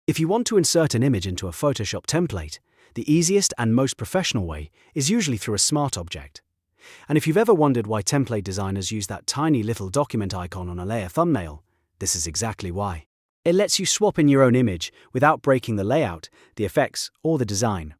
If you want to insert an image into a Photoshop template, the easiest and most professional way is usually through a smart object. And if you've ever wondered why template designers use that tiny little document icon on a layer thumbnail, this is exactly why. It lets you swap in your own image without breaking the layout, the effects, or the design.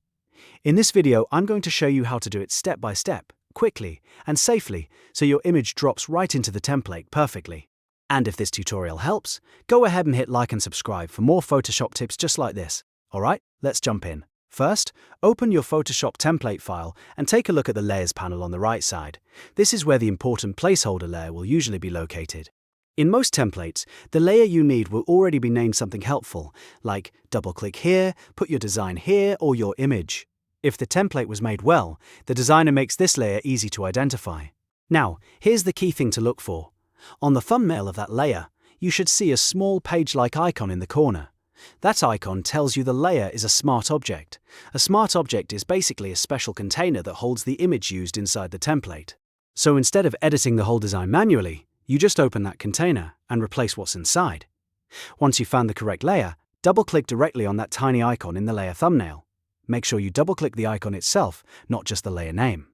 In this video, I'm going to show you how to do it step by step, quickly, and safely, so your image drops right into the template perfectly. And if this tutorial helps, go ahead and hit like and subscribe for more Photoshop tips just like this. Alright, let's jump in. First, open your Photoshop template file and take a look at the Layers panel on the right side. This is where the important placeholder layer will usually be located. In most templates, the layer you need will already be named something helpful, like double-click here, put your design here, or your image. If the template was made well, the designer makes this layer easy to identify. Now, here's the key thing to look for. On the thumbnail of that layer, you should see a small page-like icon in the corner. That icon tells you the layer is a smart object. A smart object is basically a special container that holds the image used inside the template. So instead of editing the whole design manually, you just open that container and replace what's inside. Once you've found the correct layer, double-click directly on that tiny icon in the layer thumbnail. Make sure you double-click the icon itself, not just the layer name.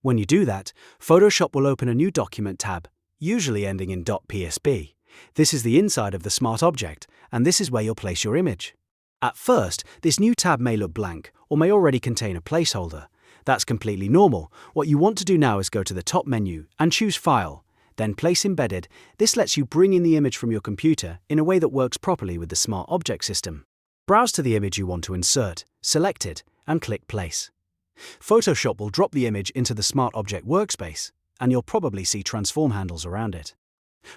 When you do that, Photoshop will open a new document tab, usually ending in .psb. This is the inside of the smart object, and this is where you'll place your image. At first, this new tab may look blank, or may already contain a placeholder. That's completely normal. What you want to do now is go to the top menu and choose File, then Place Embedded. This lets you bring in the image from your computer in a way that works properly with the smart object system. Browse to the image you want to insert, select it, and click Place. Photoshop will drop the image into the smart object workspace, and you'll probably see transform handles around it.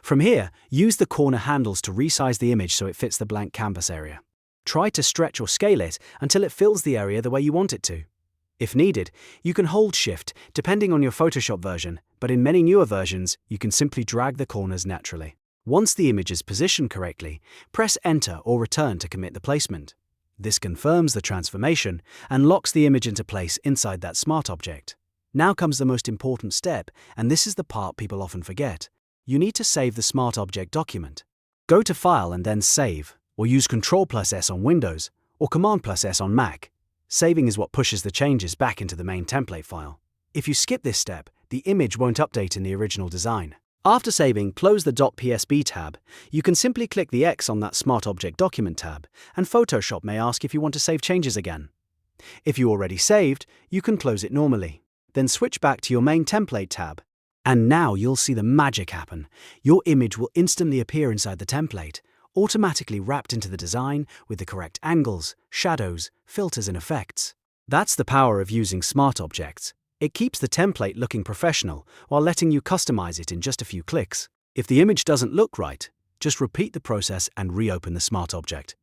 From here, use the corner handles to resize the image so it fits the blank canvas area. Try to stretch or scale it until it fills the area the way you want it to. If needed, you can hold Shift, depending on your Photoshop version, but in many newer versions, you can simply drag the corners naturally. Once the image is positioned correctly, press Enter or Return to commit the placement. This confirms the transformation and locks the image into place inside that smart object. Now comes the most important step, and this is the part people often forget. You need to save the smart object document. Go to File and then Save, or use Ctrl+S on Windows, or Command+S on Mac. Saving is what pushes the changes back into the main template file. If you skip this step, the image won't update in the original design. After saving, close the .psb tab. You can simply click the X on that Smart Object Document tab, and Photoshop may ask if you want to save changes again. If you already saved, you can close it normally. Then switch back to your main template tab. And now you'll see the magic happen. Your image will instantly appear inside the template, automatically wrapped into the design with the correct angles, shadows, filters, and effects. That's the power of using smart objects. It keeps the template looking professional while letting you customize it in just a few clicks. If the image doesn't look right, just repeat the process and reopen the smart object.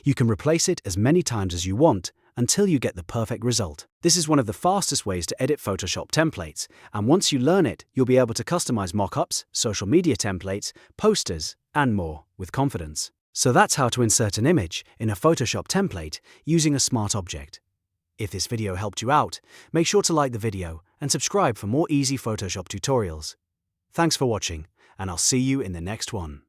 You can replace it as many times as you want until you get the perfect result. This is one of the fastest ways to edit Photoshop templates, and once you learn it, you'll be able to customize mockups, social media templates, posters, and more with confidence. So that's how to insert an image in a Photoshop template using a smart object. If this video helped you out, make sure to like the video and subscribe for more easy Photoshop tutorials. Thanks for watching, and I'll see you in the next one.